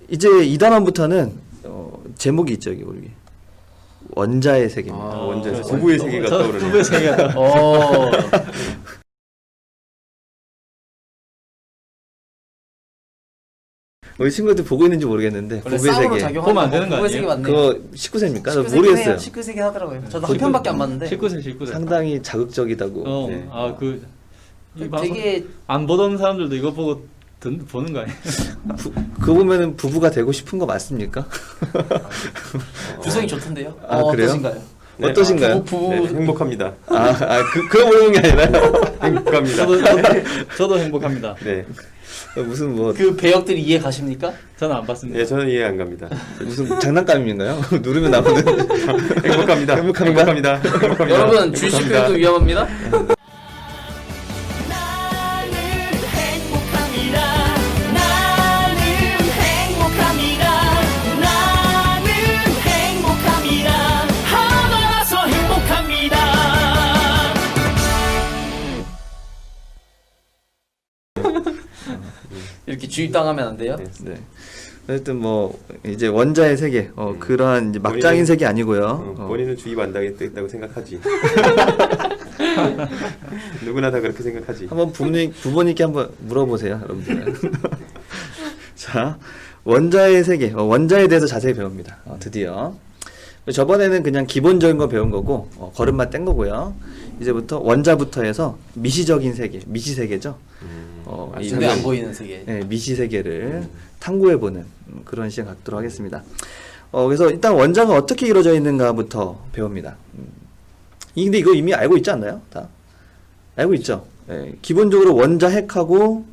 이제 2단원부터는 제목이 있죠, 여기 우리. 원자의 세계입니다. 원자의 세계. 부부의 세계가 떠오르네요. 부부의 세계가. 우리 친구들 보고 있는지 모르겠는데 원래 부부의 쌍으로 세계. 작용하는 보면 안 되는 거 부부의 아니에요? 세계 맞네요. 그거 19세입니까? 저 19세기 모르겠어요. 해요. 19세기 하더라고요. 저도 한 편밖에 안 봤는데 19세. 상당히 자극적이다고. 네. 이 방송 되게 안 보던 사람들도 이거 보고 보는 거 아니에요? 그거 보면은 부부가 되고 싶은 거 맞습니까? 구성이 좋던데요. 아, 그래요? 어떠신가요? 네. 어떠신가요? 부부 네, 행복합니다. 그거 모르는 게 아니라 행복합니다. 저도 행복합니다. 네. 무슨 뭐 그 배역들이 이해 가십니까? 저는 안 봤습니다. 네, 저는 이해 안 갑니다. 무슨 장난감인가요? 누르면 나오는 행복합니다. 행복합니다. 행복합니다. 여러분 주식 교육도 위험합니다. 이렇게 주입당하면 안 돼요? 네. 어쨌든 뭐 이제 원자의 세계 그러한 이제 막장인 세계 아니고요. 본인은 주입 안 당했다고 생각하지. 누구나 다 그렇게 생각하지. 한번 부모님께 한번 물어보세요, 여러분들. 자, 원자의 세계, 원자에 대해서 자세히 배웁니다. 드디어. 저번에는 그냥 기본적인 거 배운 거고 걸음마 뗀 거고요. 이제부터 원자부터 해서 미시적인 세계, 미시 세계죠. 눈에 안 보이는 세계. 네, 미시 세계를 탐구해보는 그런 시간 갖도록 하겠습니다. 그래서 일단 원자가 어떻게 이루어져 있는가부터 배웁니다. 근데 이거 이미 알고 있지 않나요? 다 알고 있죠. 네, 기본적으로 원자핵하고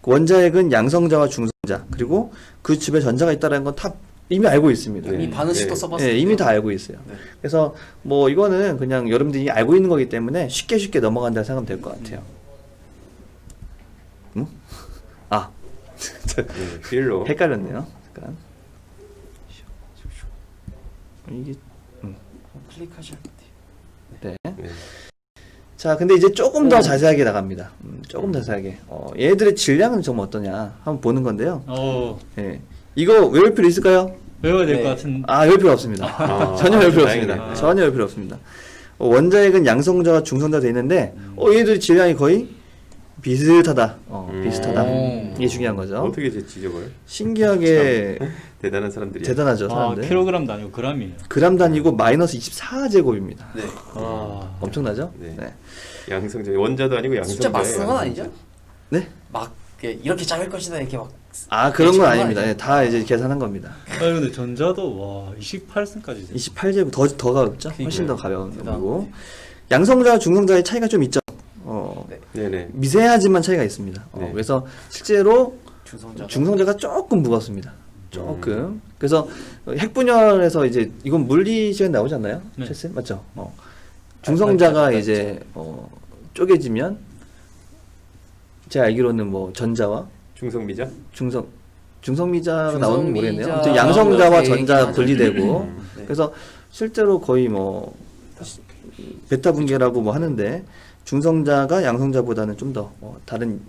원자핵은 양성자와 중성자 그리고 그 집에 전자가 있다는 건 다 이미 알고 있습니다. 이미 반은씩도 써봤어요. 네, 이미 다 알고 있어요. 네. 그래서 뭐 이거는 그냥 여러분들이 알고 있는 거기 때문에 쉽게 넘어간다 생각하면 될 것 같아요. 필로. 헷갈렸네요. 잠깐. 이게 클릭하셔야 돼요. 네. 네. 자, 근데 이제 조금 더 자세하게 나갑니다. 조금 더 자세하게. 얘들의 질량은 좀 어떠냐 한번 보는 건데요. 예. 이거 외울 필요 있을까요? 외워야 될 네. 것 같은. 외울 필요 없습니다. 전혀 외울 필요 없습니다. 다행이네. 전혀 외울 필요 없습니다. 원자핵은 양성자와 중성자가 돼 있는데 얘들의 질량이 거의 비슷하다. 비슷하다. 이게 중요한 거죠. 어떻게 쟀지 저걸? 신기하게 대단한 사람들이야. 대단하죠, 사람들. 킬로그램도 아니고 그램이에요. 그램 단위고 마이너스 24제곱입니다. 네. 엄청나죠? 네. 네. 양성자 원자도 아니고 양성자. 숫자 막 쓰는 건 아니죠? 네? 막 이렇게 작을 것이다 이렇게 막. 그런 건 그건 아닙니다. 아니죠. 네, 다 이제 계산한 겁니다. 근데 전자도 와 28승까지. 28제곱 더 가볍죠? 훨씬 더 가벼운 대단한 놈이고. 양성자와 중성자의 차이가 좀 있죠. 네네. 미세하지만 차이가 있습니다. 네. 그래서 실제로 중성자가 조금 무겁습니다. 조금. 그래서 핵분열에서 이제 이건 물리 시간 나오지 않나요? 네. 최스 맞죠? 중성자가 맞죠. 이제 쪼개지면 제가 알기로는 뭐 전자와 중성미자. 중성미자가 나오는지 모르겠네요. 중성미자 아무튼 양성자와 나오는 전자 얘기긴 분리되고 네. 그래서 실제로 거의 뭐 베타 분계라고 뭐 하는데 중성자가 양성자보다는 좀 더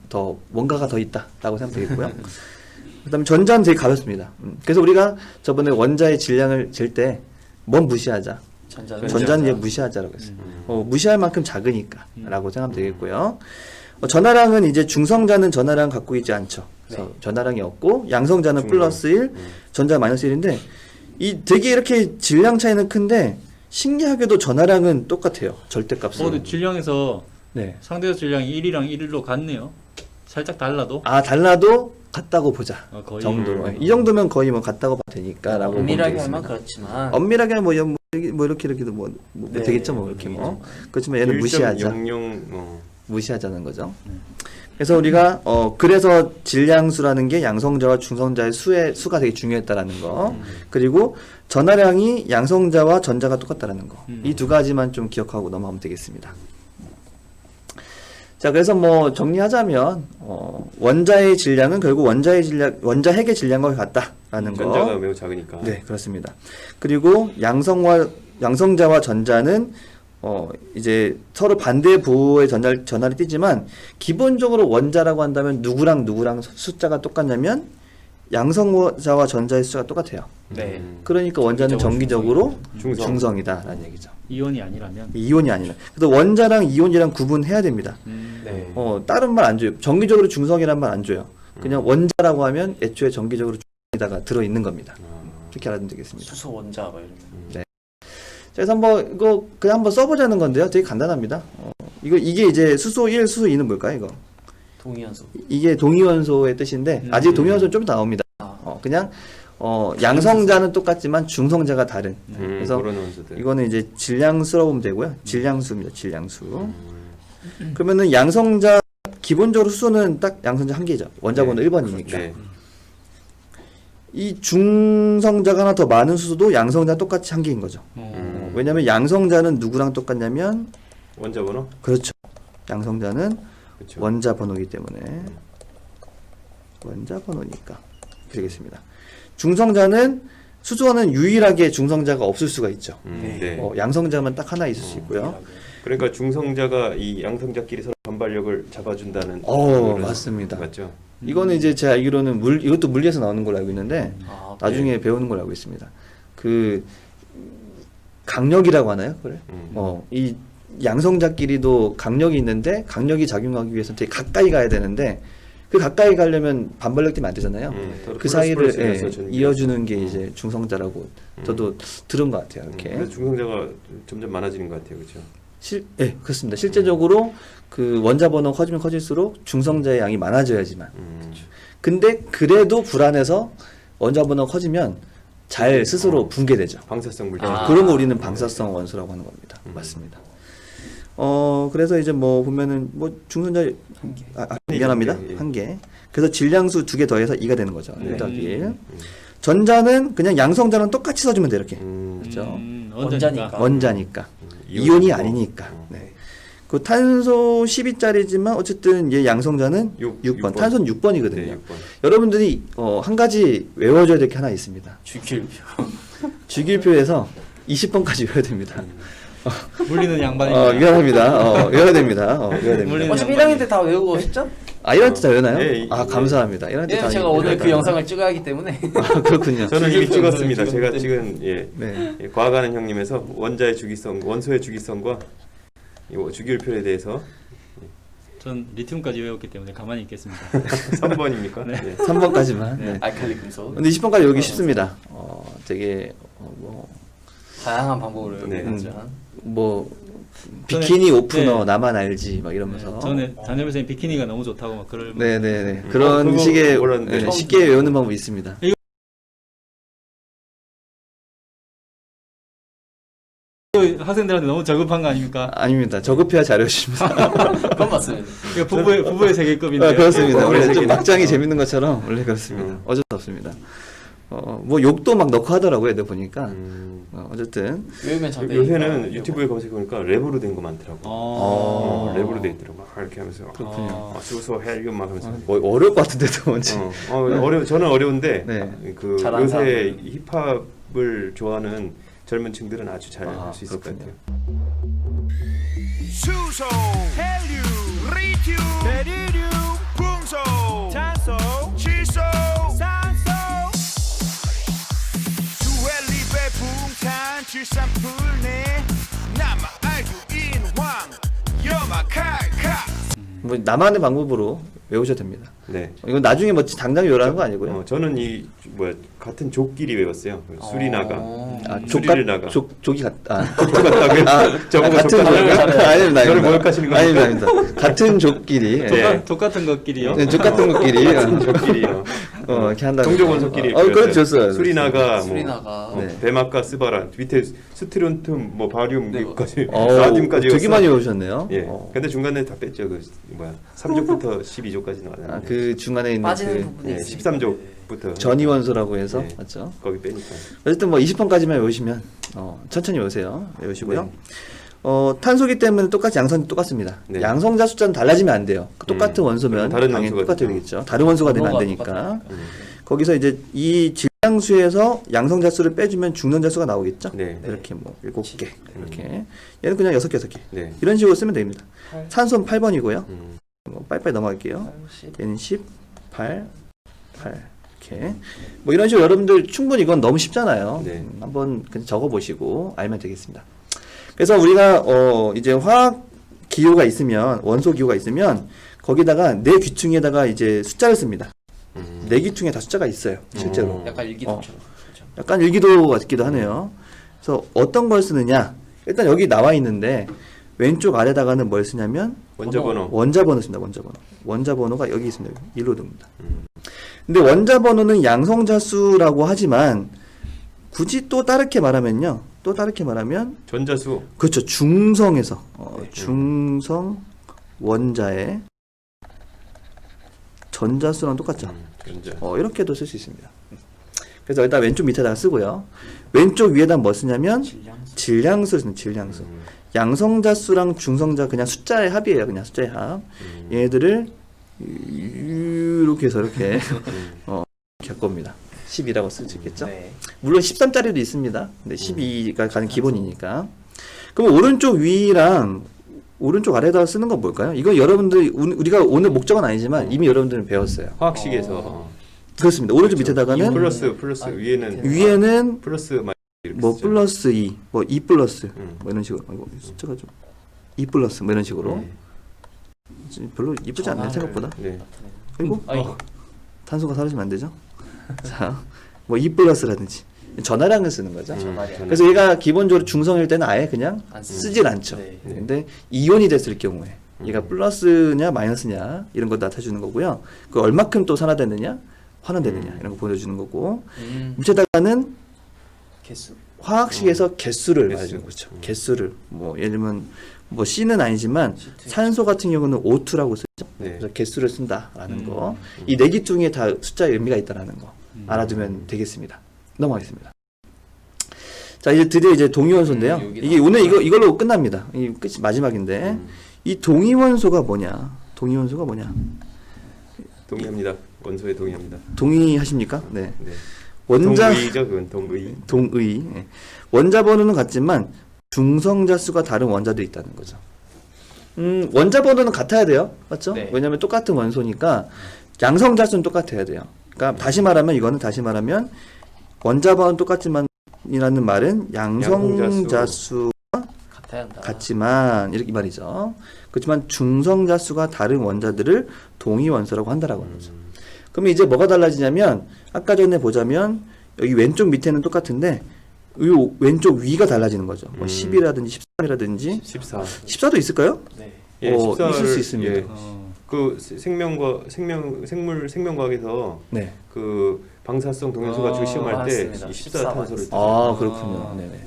더 뭔가가 더 있다라고 생각하면 되겠고요. 그다음에 전자는 되게 가볍습니다. 그래서 우리가 저번에 원자의 질량을 잴 때 뭔 무시하자. 전자는 얘 무시하자라고 했어요. 무시할 만큼 작으니까라고 생각하면 되겠고요. 전하량은 이제 중성자는 전하량 갖고 있지 않죠. 그래서 전하량이 없고 양성자는 플러스 1, 전자 마이너스 1인데 이 되게 이렇게 질량 차이는 큰데 신기하게도 전하량은 똑같아요. 절대값은. 근데 질량에서 네. 상대적 질량이 1이랑 1로 같네요. 살짝 달라도. 달라도 같다고 보자. 거의. 정도로. 이 정도면 거의 뭐 같다고 봐도 되니까라고. 엄밀하게 하면 그렇지만 엄밀하게 뭐 이렇게도 뭐 네, 되겠죠 뭐 이렇게 뭐. 그렇지만 얘는 무시하자. 1.00 무시하자는 거죠. 그래서 우리가 그래서 질량수라는 게 양성자와 중성자의 수가 되게 중요했다라는 거. 그리고 전하량이 양성자와 전자가 똑같다라는 거. 이 두 가지만 좀 기억하고 넘어가면 되겠습니다. 자, 그래서 뭐 정리하자면 원자의 질량은 결국 원자핵의 질량과 같다라는 거. 전자가 매우 작으니까. 네, 그렇습니다. 그리고 양성자와 전자는 이제 서로 반대 부호의 전하를 띠지만 기본적으로 원자라고 한다면 누구랑 숫자가 똑같냐면 양성자와 전자의 수가 똑같아요. 네. 그러니까 원자는 정기적으로 중성. 중성이다라는 얘기죠. 이온이 아니라면. 이온이 아니라. 그래서 원자랑 이온이랑 구분해야 됩니다. 네. 다른 말 안 줘요. 정기적으로 중성이란 말 안 줘요. 그냥 원자라고 하면 애초에 정기적으로 중성에다가 들어 있는 겁니다. 이렇게 알아두면 되겠습니다. 수소 원자 막 이러면. 자, 그래서 한번 이거 그냥 한번 써보자는 건데요. 되게 간단합니다. 이게 이제 수소 1, 수소 2는 뭘까요? 이거 동위원소. 이게 동위원소의 뜻인데 아직 동위원소는 좀 이따 나옵니다. 그냥 양성자는 똑같지만 중성자가 다른. 그래서 그런 원소들. 이거는 이제 질량수라고 보면 되고요. 질량수입니다. 질량수. 그러면은 양성자 기본적으로 수소는 딱 양성자 한 개죠. 원자번호 네. 1번이니까. 네. 이 중성자가 하나 더 많은 수소도 양성자 똑같이 한 개인 거죠. 왜냐하면 양성자는 누구랑 똑같냐면 원자번호? 그렇죠. 양성자는 그렇죠. 원자 번호이기 때문에 원자 번호니까 되겠습니다. 중성자는 수소는 유일하게 중성자가 없을 수가 있죠. 네. 양성자만 딱 하나 있을 수 있고요. 그러니까 중성자가 이 양성자끼리 서로 반발력을 잡아준다는. 맞습니다. 맞죠. 이거는 이제 제가 알기로는 이것도 물리에서 나오는 걸로 알고 있는데 나중에 배우는 걸로 알고 있습니다. 그 강력이라고 하나요? 그래? 이 양성자끼리도 강력이 있는데 강력이 작용하기 위해서 되게 가까이 가야 되는데 그 가까이 가려면 반발력 때문에 안 되잖아요. 그 사이를 이어주는 게 이제 중성자라고 저도 들은 것 같아요. 이렇게. 그래서 중성자가 점점 많아지는 것 같아요, 그렇죠? 그렇습니다. 실제적으로 그 원자 번호가 커지면 커질수록 중성자의 양이 많아져야지만. 근데 그래도 불안해서 원자 번호가 커지면 잘 스스로 붕괴되죠. 방사성 물질. 그런 거 우리는 방사성 원소라고 하는 겁니다. 맞습니다. 그래서 이제 뭐 보면은 뭐 중성자 미안합니다. 예. 한 개. 그래서 질량수 2개 더해서 2가 되는 거죠. 네. 1 더하기 1. 전자는 그냥 양성자랑 똑같이 써주면 돼요. 이렇게. 그렇죠. 원자니까. 원자니까. 이온이 아니니까. 네. 그 탄소 12짜리지만 어쨌든 얘 양성자는 6번. 탄소는 6번이거든요. 네, 6번. 여러분들이 한 가지 외워줘야 될 게 하나 있습니다. 주길표. 주길표에서 20번까지 외워야 됩니다. 물리는 양반이니까. 미안합니다. 외워야 됩니다. 외워야 됩니다. 어차피 1학년 때 다 외우고 오셨죠? 1학년 때 다 외우나요? 네, 감사합니다. 1학년 때 다. 제가 오늘 그 영상을 찍어야 하기 때문에. 그렇군요. 저는 이미 주기성, 찍었습니다. 주기성. 제가 찍은 네. 과학하는 형님에서 원자의 주기성, 원소의 주기성과 이 주기율표에 대해서 전 리튬까지 외웠기 때문에 가만히 있겠습니다. 3번입니까? 네. 네. 3번까지만. 네. 알칼리 금속. 근데 20번까지 외우기 쉽습니다. 되게 다양한 방법으로 네. 외우겠지만. 비키니 오프너 네. 나만 알지 막 이러면서. 저는 장재민 선생님 비키니가 너무 좋다고 막 그럴. 네네네. 그런 그거 식의 몰랐는데. 쉽게 외우는 방법이 있습니다. 학생들한테 너무 저급한 거 아닙니까? 아닙니다. 저급해야 잘 외우십니다. 그건 맞습니다. 이거 부부의 세계급인데. 그렇습니다. 원래 좀 세계는. 막장이 재밌는 것처럼 원래 그렇습니다. 어쩔 수 없습니다. 욕도 막 넣고 하더라고요. 애들 보니까. 어쨌든. 외우면 잘 요새는 유튜브에 검색해보니까 랩으로 된 거 많더라고. 랩으로 랩으로 돼 있더라고. 이렇게 하면서. 그렇군요. 수소, 헬륨 막 하면서. 어려울 것 같은데도 뭔지. 저는 어려운데 네. 그 잘하는 요새 힙합을 좋아하는 젊은 층들은 아주 잘 할 수 있을 것 그렇군요. 같아요. 수소, 헬륨, 리튬, 베리륨, 풍소, 탄소, 질소, 산소, 수헬리베 붕탄 질산풀네 남아 알고 인황 염화칼칼 나만의 방법으로 외우셔도 됩니다. 네. 이건 나중에 당장 외우라는 거 아니고요. 저는 같은 족끼리 외웠어요. 수리나가. 족같 나가. 족이 같다. 저보고 같은 족같다고요? 아닙니다. 저를 모욕하시는 겁니까? 아닙니다. 같은 족끼리. 네. 족 같은 것끼리요. 족 같은 것끼리. 족끼리요. 이렇게 한다고. 종족 원소끼리. 그렇죠. 수리나가, 수리나가. 네. 베마카, 스바란 밑에 스트론튬, 바리움까지, 어, 라듐까지 되게 많이 외우셨네요. 예. 근데 중간에 다 뺐죠. 3족부터 12족까지 나왔는데. 그 중간에 있는 빠지는 그 부분이 예, 있으니까. 13족부터 전이원소라고 해서 네. 맞죠? 거기 빼니까. 어쨌든 20번까지만 외우시면 천천히 외우세요. 외우시고요. 네. 탄소기 때문에 똑같이 양성이 똑같습니다. 네. 양성자 숫자는 달라지면 안 돼요. 똑같은 원소면 다른 당연히 원소가 똑같아야 되죠. 되겠죠. 다른 원소가 되면 안 번호가 되니까. 똑같으니까. 거기서 이제 이 질량수에서 양성자 수를 빼주면 중성자 수가 나오겠죠. 네. 이렇게 7개 이렇게. 얘는 그냥 6개, 6개. 네. 이런 식으로 쓰면 됩니다. 8. 산소는 8번이고요. 음. 빨리빨리 넘어갈게요. 10. 얘는 10, 8, 8 이렇게 뭐 이런 식으로 여러분들 충분히 이건 너무 쉽잖아요. 네. 한번 그냥 적어보시고 알면 되겠습니다. 그래서 우리가 이제 화학 기호가 있으면 원소 기호가 있으면 거기다가 내 귀퉁이에다가 이제 숫자를 씁니다. 내 귀퉁이에 다 숫자가 있어요. 실제로. 약간 일기도처럼. 그렇죠. 약간 일기도 같기도 하네요. 그래서 어떤 걸 쓰느냐? 일단 여기 나와 있는데 왼쪽 아래다가는 뭘 쓰냐면 원자번호. 원자번호 씁니다. 원자번호. 원자번호가 여기 있습니다. 1로 듭니다. 근데 원자번호는 양성자수라고 하지만 굳이 또 다르게 말하면요. 또 다르게 말하면 전자수. 그렇죠. 중성에서 네. 중성 원자의 전자수랑 똑같죠. 전자. 이렇게도 쓸 수 있습니다. 그래서 일단 왼쪽 밑에다가 쓰고요. 왼쪽 위에다 뭐 쓰냐면 질량수를 쓰는 질량수. 양성자수랑 중성자 그냥 숫자의 합이에요. 그냥 숫자의 합. 얘네들을 이렇게 해서 이렇게 이렇게 할 겁니다. 12라고 쓸 수 있겠죠? 네. 물론 13짜리도 있습니다. 근데 12가 가는 기본이니까. 그럼 오른쪽 위랑 오른쪽 아래에다 쓰는 건 뭘까요? 이건 여러분들 우리가 오늘 목적은 아니지만 이미 여러분들은 배웠어요. 화학식에서 그렇습니다. 오른쪽 그렇죠. 밑에다가는 플러스 위에는 위에는 플러스 마이너스 이렇게 뭐 쓰죠. 플러스 2, 뭐 2 플러스 음. 뭐 이런 식으로 이거 숫자가 좀 2 플러스 뭐 이런 식으로 별로 이쁘지 않네요 생각보다. 네. 그리고 아이고. 탄소가 사라지면 안 되죠. 자, 뭐 2 플러스라든지 전화량을 쓰는 거죠. 전화량. 그래서 얘가 기본적으로 중성일 때는 아예 그냥 안 쓰질 않죠. 네. 근데 이온이 됐을 경우에 얘가 플러스냐 마이너스냐 이런 거 나타주는 거고요. 그 얼마큼 또 산화되느냐 환원되느냐 이런 거 보여주는 거고 밑에다가는 개수. 화학식에서 개수를 개수. 말해주는 거죠. 개수를 뭐 예를 들면 뭐 C는 아니지만 C2. 산소 같은 경우는 O2라고 쓰죠. 네. 그래서 개수를 쓴다라는 거. 이 네 기둥에 다 숫자의 의미가 있다라는 거 알아두면 되겠습니다. 넘어가겠습니다. 자 이제 드디어 이제 동위원소인데요. 여기다. 이게 오늘 이걸로 끝납니다. 이 끝이 마지막인데 이 동위원소가 뭐냐? 동위원소가 뭐냐? 동의합니다. 원소에 동의합니다. 동의하십니까? 네. 네. 원자 동의죠, 그건 동의. 동의. 예. 원자 번호는 같지만 중성자 수가 다른 원자들이 있다는 거죠. 원자 번호는 같아야 돼요. 맞죠? 네. 왜냐하면 똑같은 원소니까 양성자 수는 똑같아야 돼요. 그러니까 다시 말하면 원자 번호는 똑같지만 이라는 말은 양성자 수 같아야 한다. 같지만 이렇게 말이죠. 그렇지만 중성자 수가 다른 원자들을 동위 원소라고 한다라고 하는 거죠. 그러면 이제 뭐가 달라지냐면 아까 전에 보자면 여기 왼쪽 밑에는 똑같은데 이 왼쪽 위가 달라지는 거죠. 뭐 10이라든지 13이라든지 14. 14도 있을까요? 네. 예, 14를, 있을 수 있습니다. 예, 그 생명과학에서 네. 그 방사성 동元소 가지고 시험할 때 맞습니다. 14탄소를 아 그렇군요. 네네.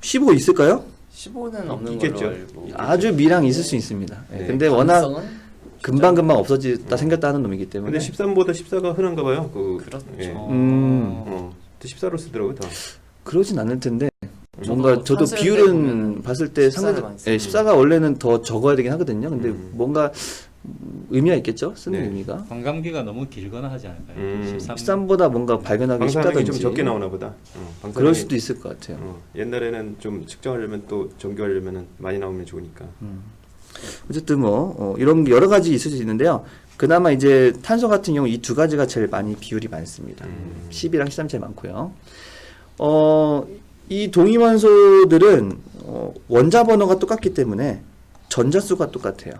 15 있을까요? 15는 없는 있겠죠. 걸로 알고. 아주 미량 있을 수 있습니다. 네. 네. 근데 워낙 가능성은 금방금방 없어지다 생겼다 하는 놈이기 때문에. 근데 13보다 14가 흔한가 봐요. 그렇죠. 예. 14로 쓰더라고요, 다. 그러진 않을 텐데 저도 뭔가 저도 탄소연대 비율은 보면은 봤을 때 14를 상대 많이 써요. 14가 원래는 더 적어야 되긴 하거든요. 근데 뭔가 의미가 있겠죠? 쓰는 네. 의미가. 관감기가 너무 길거나 하지 않을까요? 13보다 뭔가 발견하기 방사능이 쉽다든지 좀 적게 나오나 보다. 방사능이, 그럴 수도 있을 것 같아요. 옛날에는 좀 측정하려면 또 정교하려면 많이 나오면 좋으니까. 어쨌든 뭐 이런 게 여러 가지 있을 수 있는데요. 그나마 이제 탄소 같은 경우 이 두 가지가 제일 많이 비율이 많습니다. 10이랑 13 제일 많고요. 이 동위원소들은 원자 번호가 똑같기 때문에 전자수가 똑같아요.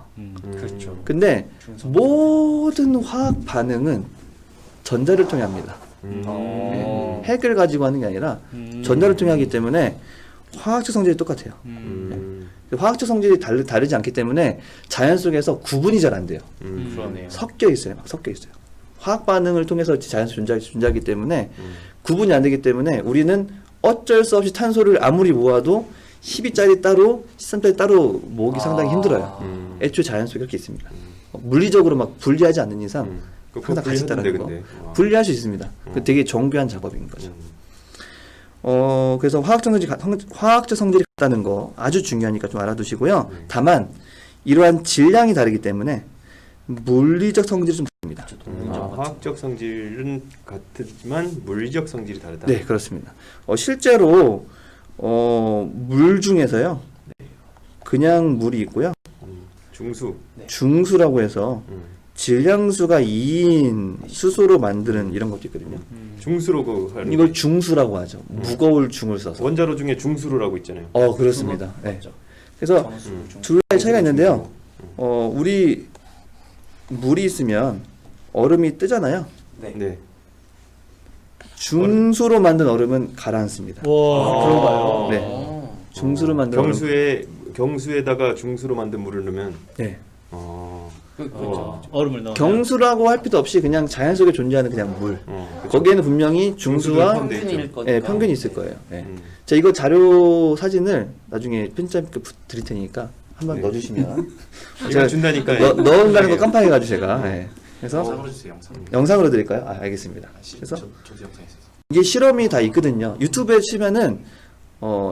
그렇죠. 근데 모든 화학 반응은 전자를 통해 합니다. 핵을 가지고 하는 게 아니라 전자를 통해 하기 때문에 화학적 성질이 똑같아요. 화학적 성질이 다르지 않기 때문에 자연 속에서 구분이 잘 안 돼요. 그러네요. 섞여 있어요. 막 섞여 있어요. 화학 반응을 통해서 자연 속에서 존재하기 때문에 구분이 안 되기 때문에 우리는 어쩔 수 없이 탄소를 아무리 모아도 12짜리 따로 13짜리 따로 모으기 상당히 힘들어요. 애초에 자연 속에 그렇게 있습니다. 물리적으로 막 분리하지 않는 이상 항상 같이 있다는 거. 분리할 수 있습니다. 그 되게 정교한 작업인 거죠. 그래서 화학적 성질이 같다는 거 아주 중요하니까 좀 알아두시고요. 다만 이러한 질량이 다르기 때문에 물리적 성질이 좀 다릅니다. 화학적 성질은 같지만 물리적 성질이 다르다. 네, 그렇습니다. 실제로 물 중에서요. 그냥 물이 있고요. 중수. 중수라고 해서 질량수가 2인 수소로 만드는 이런 것도 있거든요. 중수로 그 하는 이걸 중수라고 하죠. 무거울 중을 써서. 원자로 중에 중수로라고 있잖아요. 그렇습니다. 네. 그래서 정수, 중- 둘 사이 차이가 있는데요. 우리 물이 있으면 얼음이 뜨잖아요. 네. 네. 중수로 만든 얼음은 가라앉습니다. 와. 그런가요? 네. 어. 중수로 만든 얼음. 경수에다가 중수로 만든 물을 넣으면 네. 그렇죠. 얼음을 넣어. 경수라고 할 필요 없이 그냥 자연 속에 존재하는 그냥 물. 그쵸. 거기에는 분명히 중수와 중수도 포함돼 평균일 있죠. 거니까. 네, 평균이 있을 거예요. 네. 음. 자, 이거 자료 사진을 나중에 편집해 드릴 테니까 한번 네. 넣어주시면 이거 제가 준다니까. 넣은다는 거 깜빡해가지고 제가 그래서 영상으로 주세요. 영상. 영상으로 드릴까요? 알겠습니다. 그래서 저도 영상 있어서. 이게 실험이 다 있거든요. 유튜브에 치면은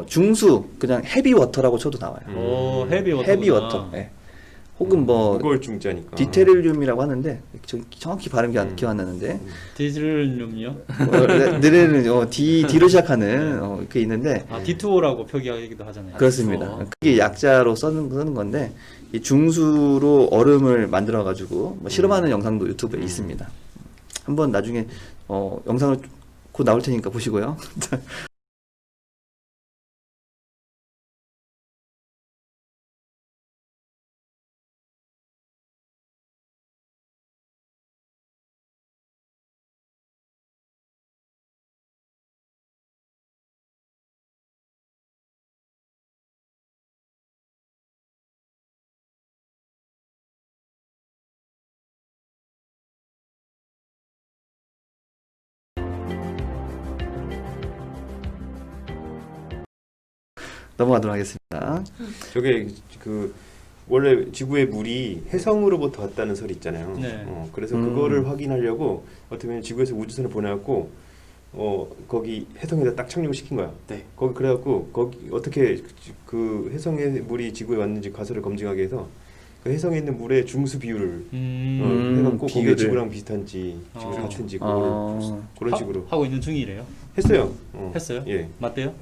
중수 그냥 헤비워터라고 쳐도 나와요. 헤비워터. 헤비워터. 네. 혹은 뭐 무거울 중자니까. 디테릴륨이라고 하는데 정확히 발음이 기억 안 나는데 디젤륨요? 느레는 D로 시작하는 그게 있는데 D2O라고 표기하기도 하잖아요. 그렇습니다. 그게 약자로 쓰는 건데 이 중수로 얼음을 만들어 가지고 뭐 실험하는 영상도 유튜브에 있습니다. 한번 나중에 영상을 곧 나올 테니까 보시고요. 넘어가도록 하겠습니다. 저게 그 원래 지구의 물이 해성으로부터 왔다는 설이 있잖아요. 네. 그래서 그거를 확인하려고 어떻게 보면 지구에서 우주선을 보내갖고 거기 해성에다 딱 착륙을 시킨 거야. 네. 거기 그래갖고 거기 어떻게 그 해성의 물이 지구에 왔는지 가설을 검증하기 위해서 그 해성에 있는 물의 중수 비율을 해갖고 거기에 비율을. 지구랑 비슷한지 지구랑 같은지 그런 식으로 하고 있는 중이래요. 했어요. 했어요? 예, 맞대요?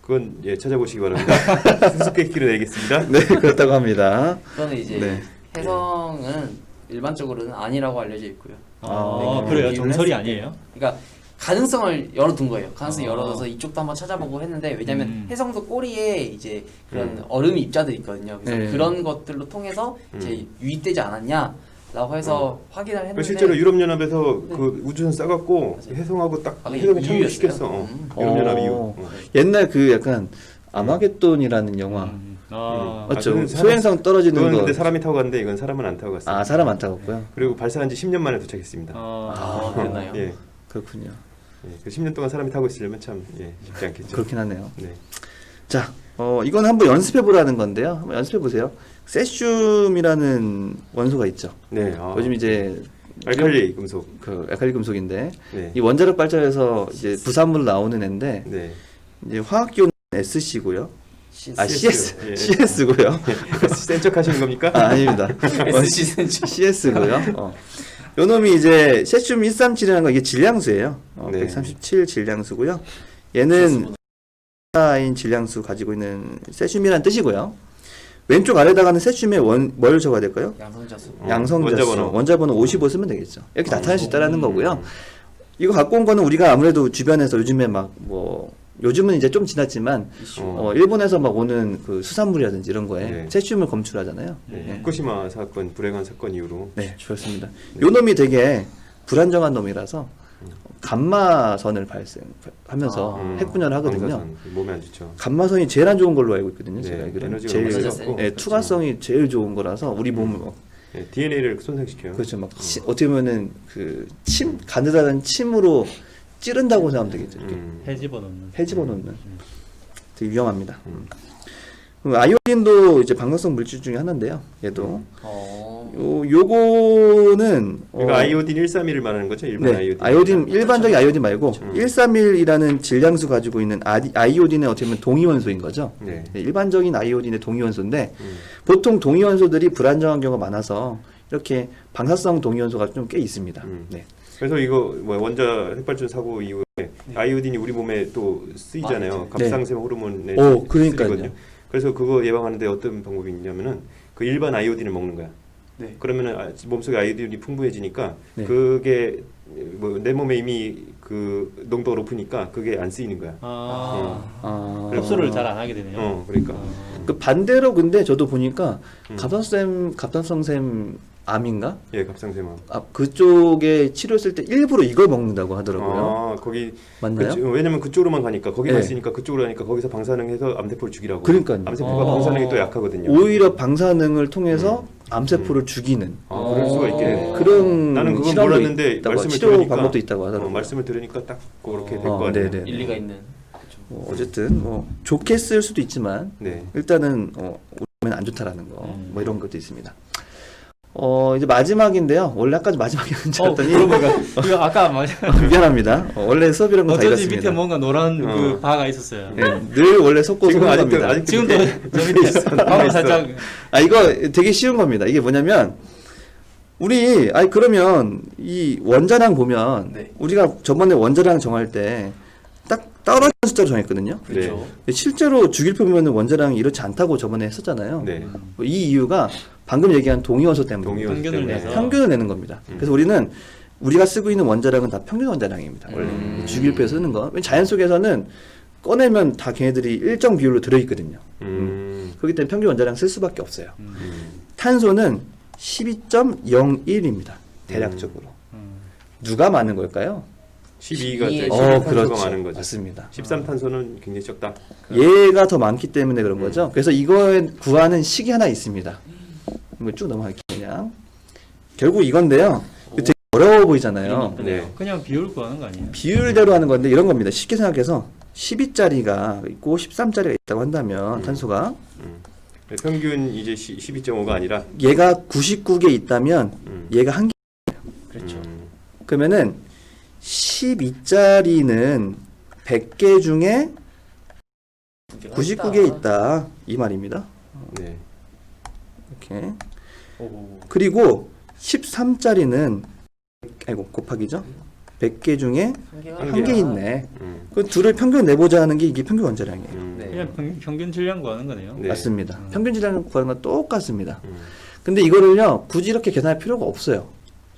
그건 찾아보시기 바랍니다. 수수께끼로 내겠습니다. 네, 그렇다고 합니다. 그거는 이제 네. 해성은 일반적으로는 아니라고 알려져 있고요. 아, 네, 그래요? 비율을 정설이 했을 아니에요? 그러니까 가능성을 열어둔 거예요. 가능성 열어둬서 이쪽도 한번 찾아보고 했는데 왜냐면 해성도 꼬리에 이제 그런 얼음이 입자들이 있거든요. 그래서 네. 그런 것들로 통해서 이제 유입되지 않았냐라고 해서 확인을 했는데 실제로 유럽연합에서 네. 그 우주선 싸갖고 맞아요. 해성하고 딱 아, 해성에 이유였어요? 착륙시켰어. 유럽연합 이유. 옛날 그 약간 아마겟돈이라는 영화 맞죠? 그건 소행성 떨어지는 그건 거. 근데 사람이 타고 갔는데 이건 사람은 안 타고 갔어요. 사람 안 타갔고요. 그리고 발사한 지 10년 만에 도착했습니다. 그랬나요? 예. 그렇군요. 그 10년 동안 사람이 타고 있으려면 참 쉽지 않겠죠. 그렇긴 하네요. 네. 자, 이건 한번 연습해 보라는 건데요. 한번 연습해 보세요. 세슘이라는 원소가 있죠. 네. 요즘 이제 알칼리 금속. 그 알칼리 금속인데 네. 이 원자력 발전에서 이제 부산물 나오는 애인데 네. 이제 화학기호는 SC고요. CS. 예. CS고요. 센 척 하시는 겁니까? 아닙니다. SC 센치. CS고요. 요 놈이 이제 세슘 137이라는 거 이게 질량수예요. 네. 137 질량수고요. 얘는 인 질량수 가지고 있는 세슘이라는 뜻이고요. 왼쪽 아래다가는 세슘의 뭘 적어야 될까요? 양성자수. 양성자수. 원자번호 55 쓰면 되겠죠. 이렇게 나타낼 수 있다라는 거고요. 이거 갖고 온 거는 우리가 아무래도 주변에서 요즘에 요즘은 이제 좀 지났지만 일본에서 막 오는 그 수산물이라든지 이런 거에 네. 세슘을 검출하잖아요. 네. 후쿠시마 사건, 불행한 사건 이후로. 네, 그렇습니다. 요 놈이 되게 불안정한 놈이라서 감마선을 발생하면서 핵 분열을 하거든요. 방사선, 몸에 안 좋죠. 감마선이 제일 안 좋은 걸로 알고 있거든요. 네, 제가 알기로는 에너지가 제일 너무 세고. 투과성이 제일 좋은 거라서 우리 몸을 DNA를 손상시켜요. 그렇죠. 막 어떻게 보면은 그 가느다란 침으로 찌른다고 생각하면 되겠죠. 이렇게 해집어 넣는. 해집어 놓는. 되게 위험합니다. 그럼 아이오딘도 이제 방사성 물질 중에 하나인데요. 얘도 요거는 그러니까 아이오딘 131을 말하는 거죠? 일반 네, 아이오딘. 일반적인 아이오딘 말고 131이라는 질량수 가지고 있는 아이오딘의 어떻게 보면 동위원소인 거죠. 네. 네, 일반적인 아이오딘의 동위원소인데 보통 동위원소들이 불안정한 경우가 많아서 이렇게 방사성 동위원소가 좀 꽤 있습니다. 네. 그래서 이거 원자 핵발전 사고 이후에 아이오딘이 우리 몸에 또 쓰이잖아요. 많이 갑상샘 호르몬에 그러니까요. 쓰이거든요. 그래서 그거 예방하는데 어떤 방법이 있냐면은 그 일반 아이오딘을 먹는 거야. 네. 그러면은 몸속에 아이오딘이 풍부해지니까 네. 그게 뭐 내 몸에 이미 그 농도가 높으니까 그게 안 쓰이는 거야. 흡수를 잘 안 하게 되네요. 그러니까. 그 반대로 근데 저도 보니까 음. 갑상선샘 암인가? 예, 갑상샘암. 그쪽에 치료했을 때 일부러 이걸 먹는다고 하더라고요. 거기 맞나요? 왜냐면 그쪽으로만 가니까 거기만 네. 있으니까 그쪽으로 가니까 거기서 방사능해서 암세포를 죽이라고. 그러니까요. 암세포가 방사능이 또 약하거든요. 오히려 방사능을 통해서 암세포를 죽이는 그럴 수가 있겠네. 그런 나는 그건 실험도 몰랐는데 있다고, 말씀을 치료 들으니까 방법도 있다고 하더라고요. 말씀을 들으니까 딱 그렇게 될 것 같아요. 네네. 일리가 있는. 어쨌든 좋게 쓸 수도 있지만 네. 일단은 우리는 안 좋다라는 거 뭐 이런 것도 있습니다. 이제 마지막인데요. 원래 아까 마지막에 앉았더니 이거 아까 미안합니다. 원래 수업 이런 거 다 어쩐지 읽었습니다. 밑에 뭔가 노란 어. 그 바가 있었어요. 네, 늘 원래 속고 지금 속는 아직도 겁니다. 지금도 저 밑에 바가 살짝 이거 되게 쉬운 겁니다. 이게 뭐냐면 그러면 이 원자량 보면 네. 우리가 저번에 원자량 정할 때 딱 떨어지는 숫자로 정했거든요. 그렇죠. 실제로 주기표 보면 원자량이 이렇지 않다고 저번에 했었잖아요. 네. 이 이유가 방금 얘기한 동위원소 때문에 동위원소 평균을 때문에. 내서. 평균을 내는 겁니다. 그래서 우리가 쓰고 있는 원자량은 다 평균 원자량입니다. 원래 주기표에 쓰는 거. 자연 속에서는 꺼내면 다 걔네들이 일정 비율로 들어있거든요. 그렇기 때문에 평균 원자량 쓸 수밖에 없어요. 탄소는 12.01입니다. 대략적으로. 누가 많은 걸까요? 12가 예. 13탄소가 그렇죠. 많은 거죠. 맞습니다. 13탄소는 굉장히 적다. 얘가 더 많기 때문에 그런 거죠. 그래서 이거에 구하는 식이 하나 있습니다. 이거 쭉 넘어갈게요. 그냥. 결국 이건데요. 이거 되게 어려워 보이잖아요. 네. 그냥 비율 구하는 거 아니에요? 비율대로 하는 건데 이런 겁니다. 쉽게 생각해서 12짜리가 있고 13짜리가 있다고 한다면 탄소가 평균 이제 12.5가 아니라 얘가 99개 있다면 얘가 한 개. 그렇죠. 그러면은 12짜리는 100개 중에 99개 있다. 이 말입니다. 네. 이렇게. 오. 그리고 13짜리는 곱하기죠. 100개 중에 한 개 있네. 그 둘을 평균 내보자 하는 게 이게 평균 원자량이에요. 네. 그냥 평균 질량 구하는 거네요. 네. 맞습니다. 평균 질량을 구하는 건 똑같습니다. 근데 이거를요, 굳이 이렇게 계산할 필요가 없어요.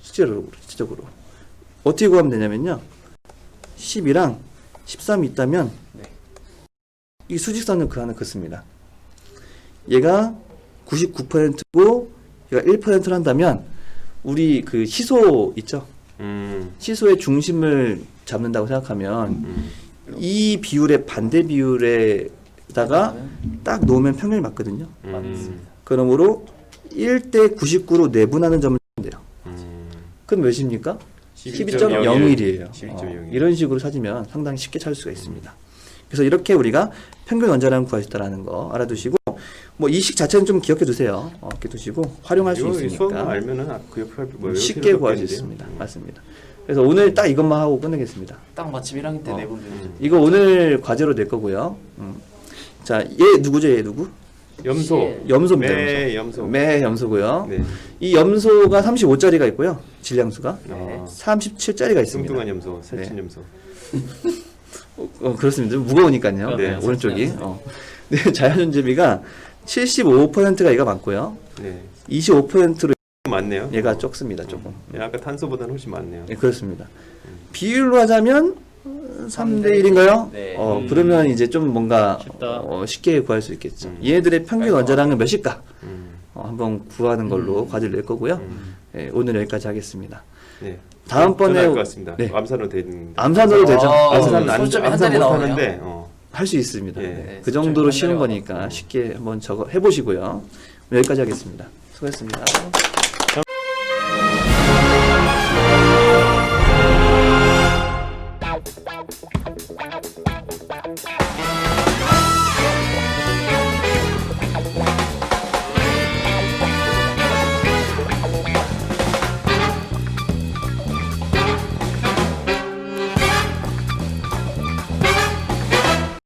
실질적으로. 어떻게 구하면 되냐면요. 10이랑 13이 있다면, 네. 이 수직선을 그 안에 긋습니다. 얘가 99%고, 얘가 1%를 한다면, 우리 그 시소 있죠? 시소의 중심을 잡는다고 생각하면, 이 비율의 반대 비율에다가 딱 놓으면 평균이 맞거든요. 맞습니다. 그러므로 1대 99로 내분하는 점을 찾으면 돼요. 그럼 몇입니까? 12.01이에요. 12.01. 이런 식으로 찾으면 상당히 쉽게 찾을 수가 있습니다. 그래서 이렇게 우리가 평균 원자량 구할 수 있다는 거 알아두시고, 뭐 이 식 자체는 좀 기억해 두세요. 기억해 두시고 활용할 수 수업만 있으니까 알면은 그 옆에 뭐 쉽게 구할 수 있습니다. 맞습니다. 그래서 오늘 딱 이것만 하고 끝내겠습니다. 딱 마침 1학년 때 내본 되죠. 이거 오늘 과제로 낼 거고요. 자, 얘 누구죠? 얘 누구? 염소. 염소입니다. 매 염소. 매 염소고요. 네. 이 염소가 35짜리가 있고요. 질량수가 네. 37짜리가 있습니다. 뚱뚱한 염소, 살찐 네. 염소. 그렇습니다. 좀 무거우니까요. 네. 오른쪽이. 네, 자연존재비가 75%가 얘가 많고요. 네. 25%로 많네요. 얘가 적습니다. 조금. 아까 탄소보다는 훨씬 많네요. 네, 그렇습니다. 비율로 하자면 3대 1인가요? 네. 그러면 이제 좀 뭔가 쉽다. 쉽게 구할 수 있겠죠. 얘네들의 평균 원자량은 몇일까? 음. 한번 구하는 걸로 과제를 낼 거고요. 네, 오늘 여기까지 하겠습니다. 네. 다음번에 전화할 것 같습니다. 네. 암산으로 되는. 암산으로 되죠. 소점이 한 자리 못 나오네요. 하는데. 할 수 있습니다. 예. 네, 그 정도로 쉬운 거니까 쉽게 한번 해보시고요. 여기까지 하겠습니다. 수고했습니다.